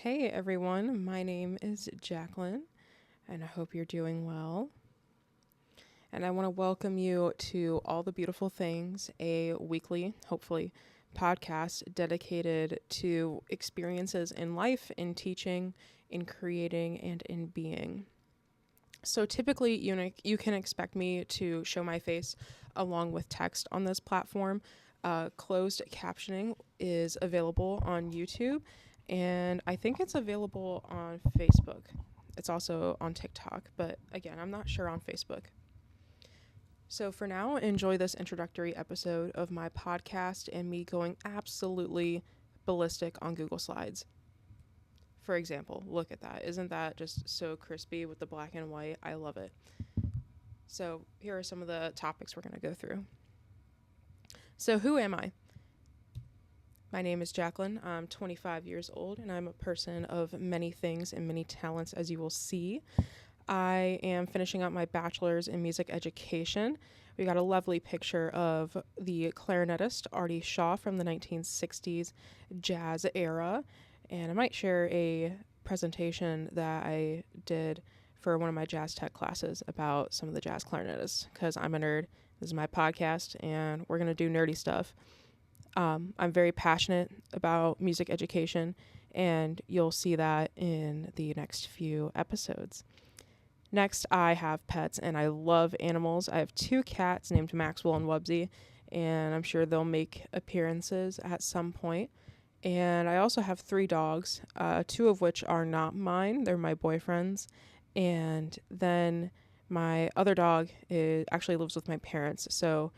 Hey everyone, my name is Jacqueline, and I hope you're doing well. And I want to welcome you to All the Beautiful Things, a weekly, hopefully, podcast dedicated to experiences in life, in teaching, in creating, and in being. So typically, you can expect me to show my face along with text on this platform. Closed captioning is available on YouTube, and I think it's available on Facebook. It's also on TikTok, but again, I'm not sure on Facebook. So for now, enjoy this introductory episode of my podcast and me going absolutely ballistic on Google Slides. For example, look at that. Isn't that just so crispy with the black and white? I love it. So here are some of the topics we're going to go through. So who am I? My name is Jacqueline. I'm 25 years old, and I'm a person of many things and many talents, as you will see. I am finishing up my bachelor's in music education. We got a lovely picture of the clarinetist Artie Shaw from the 1960s jazz era. And I might share a presentation that I did for one of my jazz tech classes about some of the jazz clarinetists, because I'm a nerd. This is my podcast, and we're going to do nerdy stuff. I'm very passionate about music education, and you'll see that in the next few episodes. Next, I have pets, and I love animals. I have 2 cats named Maxwell and Wubsy, and I'm sure they'll make appearances at some point. And I also have 3 dogs, 2 of which are not mine. They're my boyfriend's. And then my other dog actually lives with my parents. So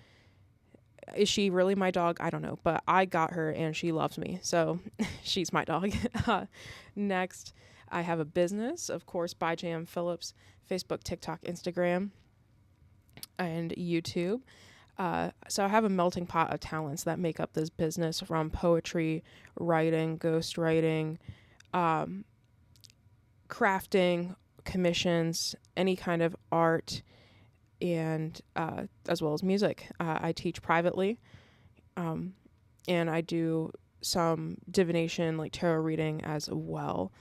is she really my dog? I don't know. But I got her, and she loves me. So she's my dog. Next, I have a business, of course, by J.M. Phillips, Facebook, TikTok, Instagram, and YouTube. So I have a melting pot of talents that make up this business, from poetry, writing, ghostwriting, crafting, commissions, any kind of art, and as well as music. I teach privately, and I do some divination, like tarot reading as well.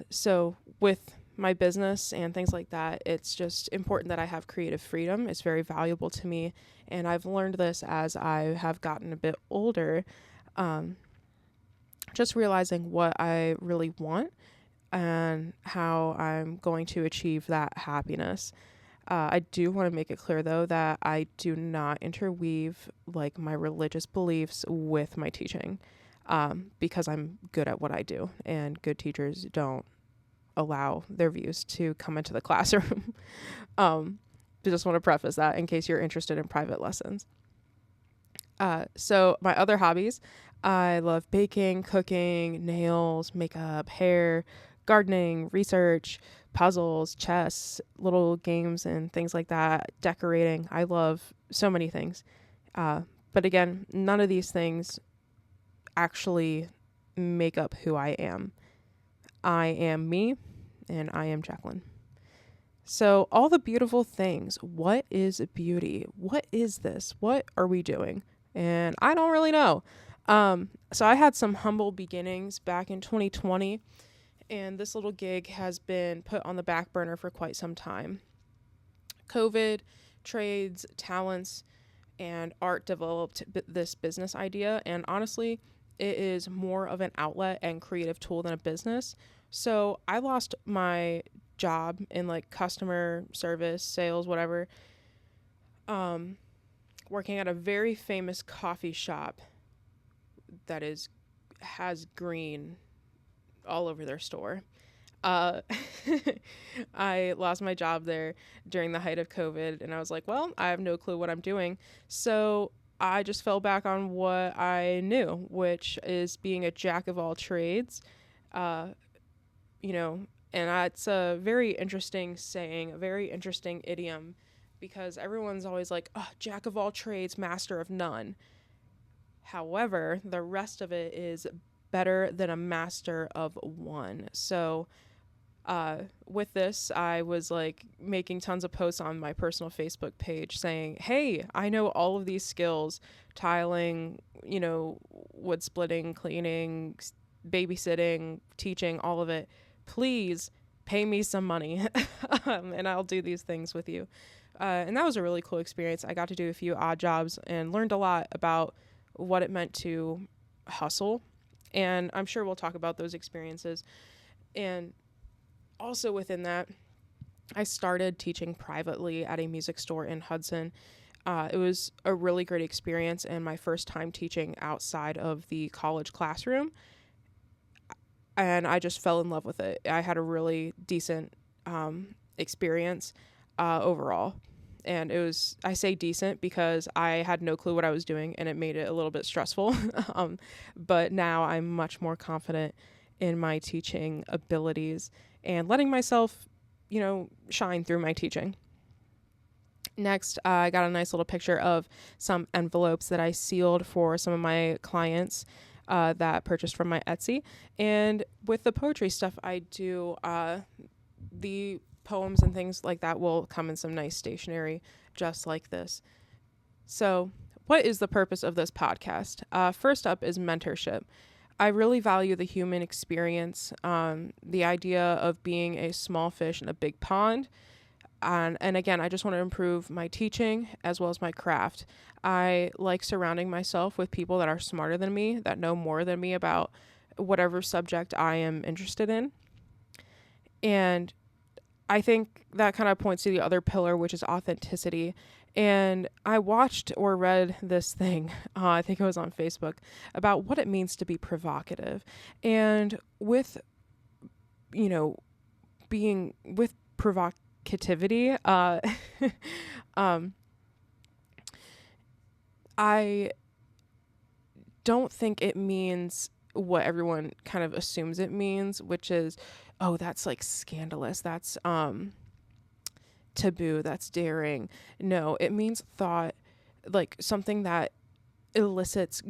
So with my business and things like that, it's just important that I have creative freedom. It's very valuable to me, and I've learned this as I have gotten a bit older, just realizing what I really want and how I'm going to achieve that happiness. I do want to make it clear, though, that I do not interweave like my religious beliefs with my teaching, because I'm good at what I do, and good teachers don't allow their views to come into the classroom. I just want to preface that in case you're interested in private lessons. So my other hobbies, I love baking, cooking, nails, makeup, hair, gardening, research, puzzles, chess, little games and things like that, decorating. I love so many things. But again, none of these things actually make up who I am. I am me, and I am Jacqueline. So all the beautiful things. What is beauty? What is this? What are we doing? And I don't really know. So I had some humble beginnings back in 2020, and this little gig has been put on the back burner for quite some time. COVID, trades, talents, and art developed this business idea, and honestly, it is more of an outlet and creative tool than a business. So I lost my job in like customer service, sales, whatever, working at a very famous coffee shop that has green all over their store. I lost my job there during the height of COVID, and I was like, well, I have no clue what I'm doing. So I just fell back on what I knew, which is being a jack of all trades. And that's a very interesting saying, a very interesting idiom, because everyone's always like, oh, jack of all trades, master of none. However, the rest of it is better than a master of one. So with this, I was like making tons of posts on my personal Facebook page saying, hey, I know all of these skills: tiling, wood splitting, cleaning, babysitting, teaching, all of it, please pay me some money and I'll do these things with you. And that was a really cool experience. I got to do a few odd jobs and learned a lot about what it meant to hustle. And I'm sure we'll talk about those experiences. And also within that, I started teaching privately at a music store in Hudson. It was a really great experience and my first time teaching outside of the college classroom. And I just fell in love with it. I had a really decent experience overall. And it was, I say decent because I had no clue what I was doing and it made it a little bit stressful. But now I'm much more confident in my teaching abilities and letting myself, shine through my teaching. Next, I got a nice little picture of some envelopes that I sealed for some of my clients that purchased from my Etsy. And with the poetry stuff I do, the poems and things like that will come in some nice stationery just like this. So what is the purpose of this podcast? First up is mentorship. I really value the human experience, the idea of being a small fish in a big pond. And again, I just want to improve my teaching as well as my craft. I like surrounding myself with people that are smarter than me, that know more than me about whatever subject I am interested in. And I think that kind of points to the other pillar, which is authenticity. And I watched or read this thing, I think it was on Facebook, about what it means to be provocative. And with, being with provocativity, I don't think it means what everyone kind of assumes it means, which is, oh, that's like scandalous. That's taboo. That's daring. No, it means thought, like something that elicits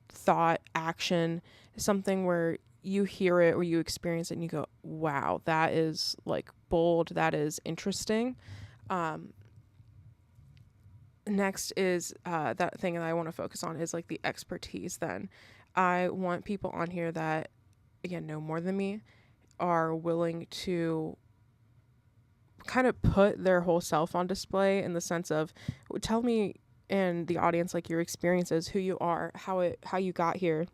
thought, action, something where you hear it or you experience it and you go, wow, that is like bold. That is interesting. Next is that thing that I want to focus on is like the expertise. Then I want people on here that, again, know more than me, are willing to kind of put their whole self on display in the sense of, tell me and the audience like your experiences, who you are, how you got here.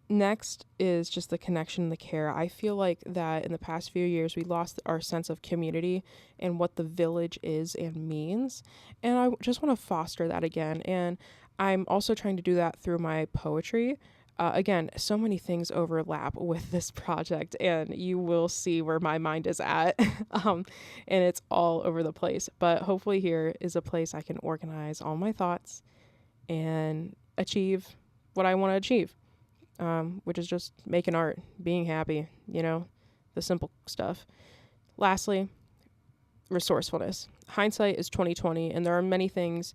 Next is just the connection and the care. I feel like that in the past few years, we lost our sense of community and what the village is and means. And I just want to foster that again. And I'm also trying to do that through my poetry. Again, so many things overlap with this project and you will see where my mind is at. And it's all over the place, but hopefully here is a place I can organize all my thoughts and achieve what I want to achieve. Which is just making art, being happy, the simple stuff. Lastly, resourcefulness. Hindsight is 2020, and there are many things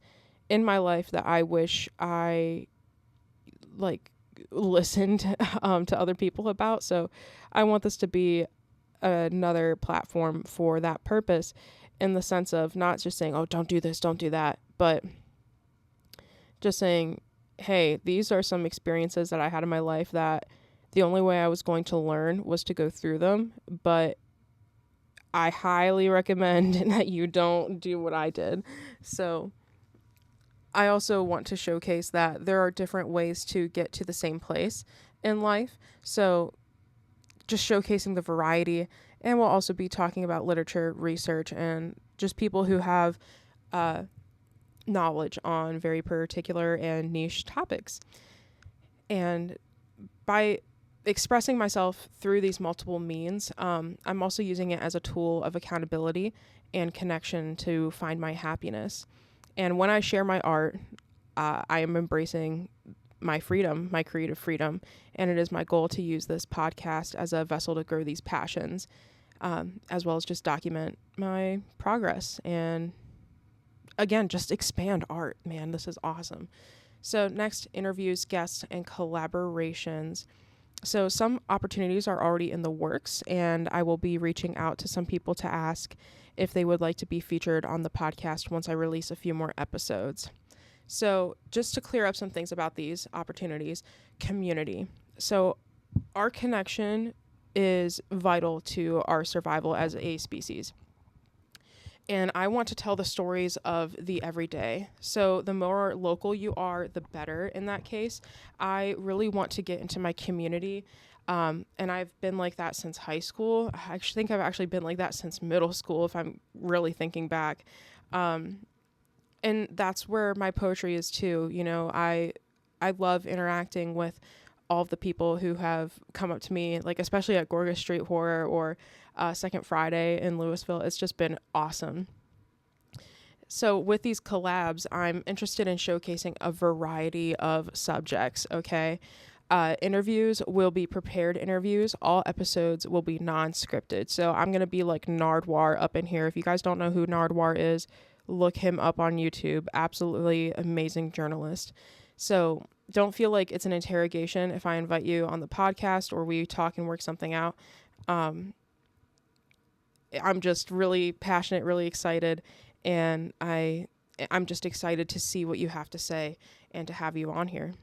in my life that I wish I listened to other people about. So I want this to be another platform for that purpose, in the sense of not just saying, oh, don't do this, don't do that, but just saying, hey, these are some experiences that I had in my life that the only way I was going to learn was to go through them. But I highly recommend that you don't do what I did. So I also want to showcase that there are different ways to get to the same place in life. So just showcasing the variety. And we'll also be talking about literature, research, and just people who have knowledge on very particular and niche topics. And by expressing myself through these multiple means, I'm also using it as a tool of accountability and connection to find my happiness. And when I share my art, I am embracing my freedom, my creative freedom. And it is my goal to use this podcast as a vessel to grow these passions, as well as just document my progress and, again, just expand art. Man, this is awesome. So next, interviews, guests, and collaborations. So some opportunities are already in the works, and I will be reaching out to some people to ask if they would like to be featured on the podcast once I release a few more episodes. So just to clear up some things about these opportunities, community. So our connection is vital to our survival as a species. And I want to tell the stories of the everyday. So the more local you are, the better in that case. I really want to get into my community. And I've been like that since high school. I actually think I've actually been like that since middle school, if I'm really thinking back. And that's where my poetry is too. You know, I love interacting with all of the people who have come up to me, like especially at Gorgas Street Horror or Second Friday in Louisville. It's just been awesome. So with these collabs, I'm interested in showcasing a variety of subjects, okay? Interviews will be prepared interviews. All episodes will be non-scripted. So I'm going to be like Nardwar up in here. If you guys don't know who Nardwar is, look him up on YouTube. Absolutely amazing journalist. So don't feel like it's an interrogation if I invite you on the podcast or we talk and work something out. I'm just really passionate, really excited, and I'm just excited to see what you have to say and to have you on here.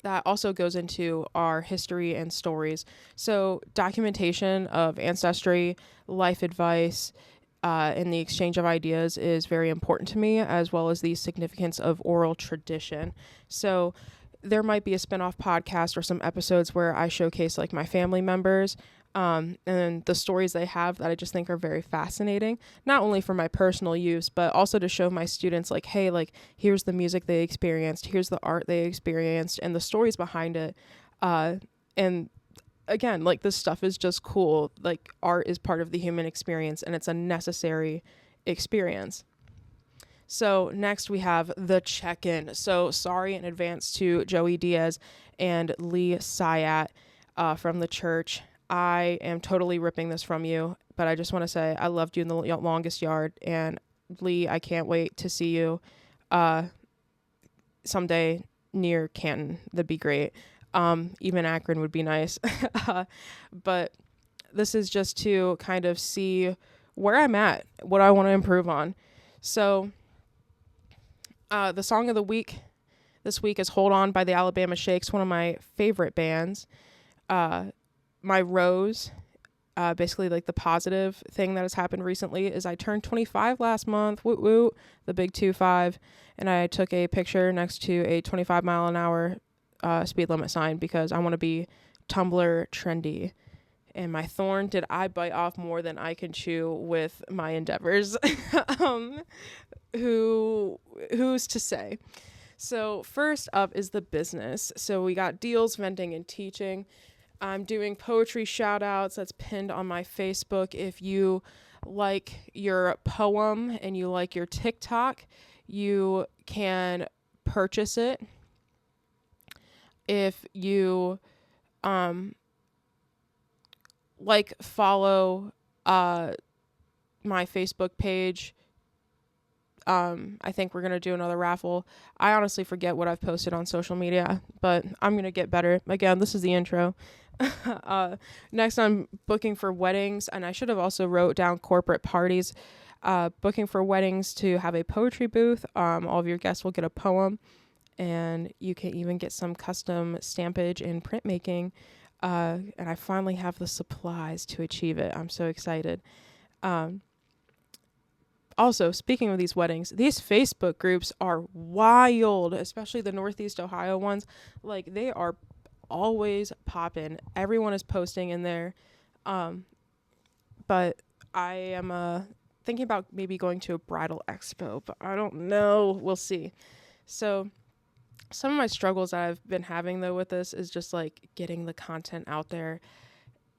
That also goes into our history and stories. So documentation of ancestry, life advice, and the exchange of ideas is very important to me, as well as the significance of oral tradition. So there might be a spinoff podcast or some episodes where I showcase like my family members and the stories they have that I just think are very fascinating, not only for my personal use, but also to show my students like, hey, like here's the music they experienced, here's the art they experienced, and the stories behind it. And again, like this stuff is just cool. Like art is part of the human experience and it's a necessary experience. So next we have the check-in. So sorry in advance to Joey Diaz and Lee Sayat from the church. I am totally ripping this from you, but I just want to say I loved you in the longest yard. And Lee, I can't wait to see you someday near Canton. That'd be great. Even Akron would be nice. But this is just to kind of see where I'm at, what I want to improve on. So the song of the week this week is Hold On by the Alabama Shakes, one of my favorite bands. My rose, basically like the positive thing that has happened recently is I turned 25 last month, woot woot, the big 25, and I took a picture next to a 25 mile an hour speed limit sign because I want to be Tumblr trendy. And my thorn, did I bite off more than I can chew with my endeavors? Who's to say? So first up is the business. So we got deals, vending, and teaching. I'm doing poetry shout outs. That's pinned on my Facebook. If you like your poem and you like your TikTok, you can purchase it. If you follow my Facebook page, I think we're going to do another raffle. I honestly forget what I've posted on social media, but I'm going to get better. Again, this is the intro. Next, I'm booking for weddings, and I should have also wrote down corporate parties. Booking for weddings to have a poetry booth. All of your guests will get a poem, and you can even get some custom stampage and printmaking. And I finally have the supplies to achieve it. I'm so excited. Also, speaking of these weddings, these Facebook groups are wild, especially the Northeast Ohio ones. Like, they are always popping. Everyone is posting in there. But I am thinking about maybe going to a bridal expo, but I don't know. We'll see. So some of my struggles that I've been having, though, with this is just, like, getting the content out there,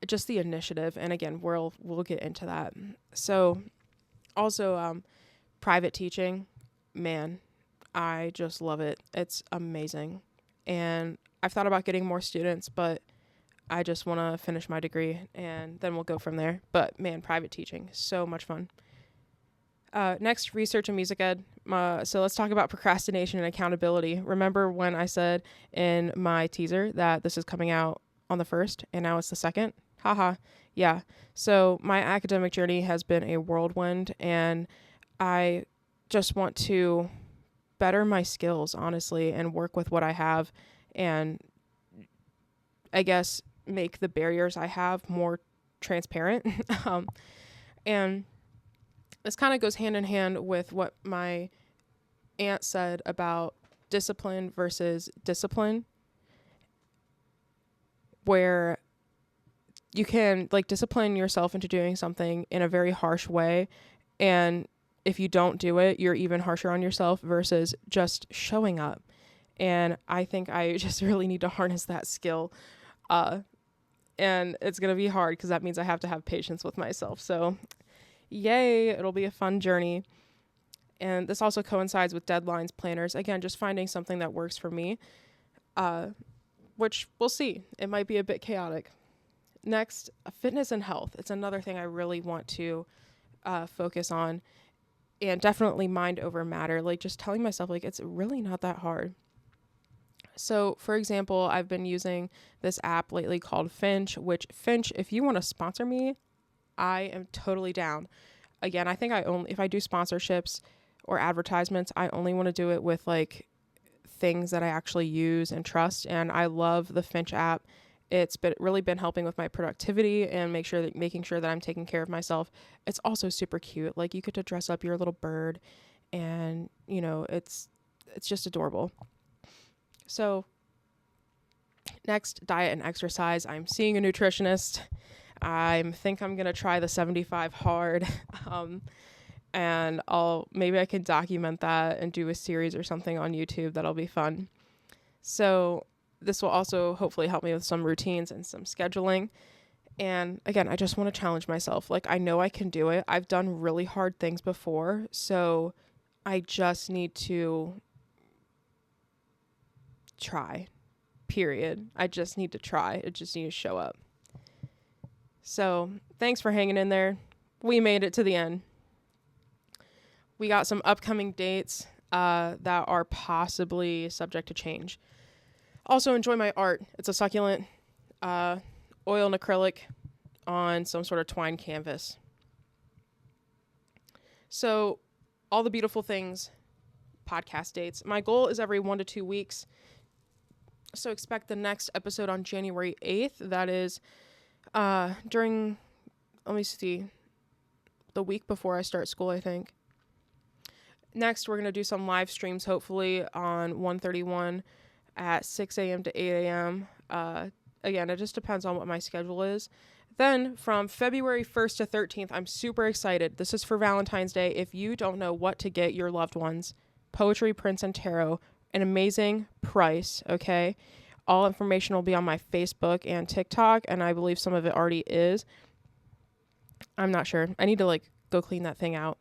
just the initiative. And, again, we'll get into that. So also, private teaching, man, I just love it. It's amazing. And I've thought about getting more students, but I just want to finish my degree and then we'll go from there. But man, private teaching, so much fun. Next, research and music ed. So let's talk about procrastination and accountability. Remember when I said in my teaser that this is coming out on the 1st and now it's the 2nd? Haha. Yeah. So my academic journey has been a whirlwind and I just want to better my skills, honestly, and work with what I have and I guess, make the barriers I have more transparent. And this kind of goes hand in hand with what my aunt said about discipline versus discipline, where you can like discipline yourself into doing something in a very harsh way, and if you don't do it, you're even harsher on yourself versus just showing up. And I think I just really need to harness that skill. And it's going to be hard because that means I have to have patience with myself. So yay, it'll be a fun journey. And this also coincides with deadlines, planners. Again, just finding something that works for me, which we'll see. It might be a bit chaotic. Next, fitness and health. It's another thing I really want to focus on, and definitely mind over matter. Like just telling myself like it's really not that hard. So for example, I've been using this app lately called Finch, which Finch, if you want to sponsor me, I am totally down. Again, I think if I do sponsorships or advertisements, I only want to do it with like things that I actually use and trust. And I love the Finch app. It's really been helping with my productivity and making sure that I'm taking care of myself. It's also super cute. Like you get to dress up your little bird, and you know, it's just adorable. So next, diet and exercise. I'm seeing a nutritionist. I think I'm going to try the 75 hard. And maybe I can document that and do a series or something on YouTube. That'll be fun. So this will also hopefully help me with some routines and some scheduling. And again, I just want to challenge myself. Like I know I can do it. I've done really hard things before. So I just need to try, period. I just need to try. I just need to show up. So thanks for hanging in there. We made it to the end. We got some upcoming dates that are possibly subject to change. Also enjoy my art. It's a succulent oil and acrylic on some sort of twine canvas. So all the beautiful things, podcast dates. My goal is every 1 to 2 weeks. So expect the next episode on January 8th. That is during, let me see, the week before I start school, I think. Next, we're going to do some live streams, hopefully on 131 at 6 a.m. to 8 a.m. Again, it just depends on what my schedule is. Then from February 1st to 13th, I'm super excited. This is for Valentine's Day. If you don't know what to get your loved ones, poetry, prints, and tarot, an amazing price, okay? All information will be on my Facebook and TikTok, and I believe some of it already is. I'm not sure. I need to like go clean that thing out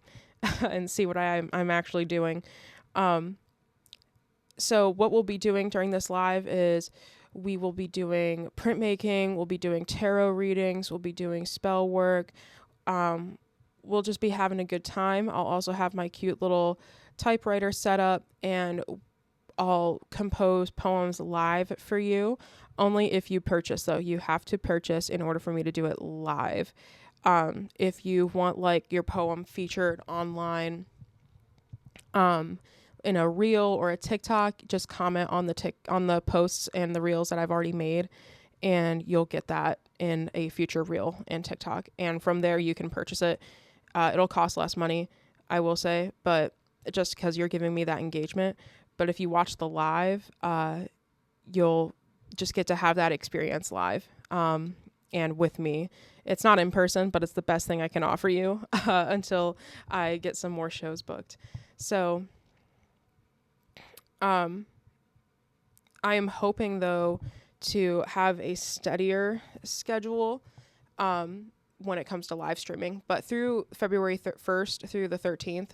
and see what I'm actually doing. So what we'll be doing during this live is we will be doing printmaking, we'll be doing tarot readings, we'll be doing spell work. We'll just be having a good time. I'll also have my cute little typewriter set up, and I'll compose poems live for you. Only if you purchase, though. You have to purchase in order for me to do it live. If you want like your poem featured online, in a reel or a TikTok, just comment on the posts and the reels that I've already made, and you'll get that in a future reel and TikTok. And from there, you can purchase it. It'll cost less money, I will say, but just because you're giving me that engagement. But if you watch the live, you'll just get to have that experience live. And with me. It's not in person, but it's the best thing I can offer you until I get some more shows booked. So I am hoping, though, to have a steadier schedule when it comes to live streaming. But through February 1st through the 13th,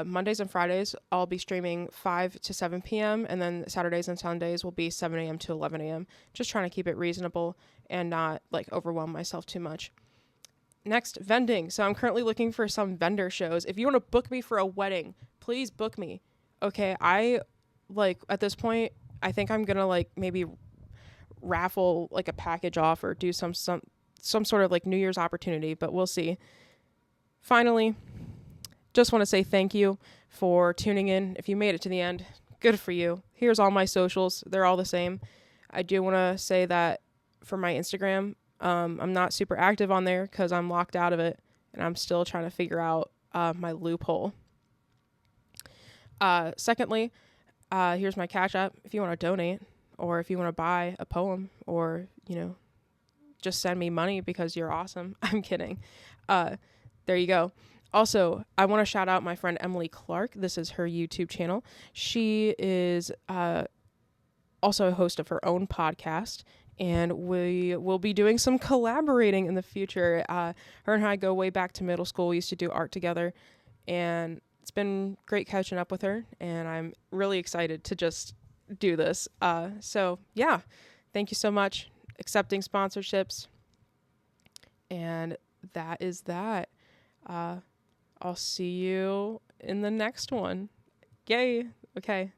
Mondays and Fridays, I'll be streaming 5 to 7 p.m. And then Saturdays and Sundays will be 7 a.m. to 11 a.m. Just trying to keep it reasonable and not like overwhelm myself too much. Next, vending. So I'm currently looking for some vendor shows. If you want to book me for a wedding, please book me. Okay. At this point, I think I'm going to like maybe raffle like a package off or do some sort of like New Year's opportunity, but we'll see. Finally, just want to say thank you for tuning in. If you made it to the end, good for you. Here's all my socials. They're all the same. I do want to say that for my Instagram. I'm not super active on there because I'm locked out of it, and I'm still trying to figure out my loophole. Secondly, here's my Cash App if you want to donate, or if you want to buy a poem, or, just send me money because you're awesome. I'm kidding. There you go. Also, I want to shout out my friend Emily Clark. This is her YouTube channel. She is also a host of her own podcast, and we will be doing some collaborating in the future. Her and I go way back to middle school. We used to do art together, and it's been great catching up with her, and I'm really excited to just do this. So yeah, thank you so much. Accepting sponsorships. And that is that. I'll see you in the next one. Yay. Okay.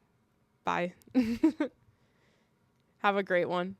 Bye. Have a great one.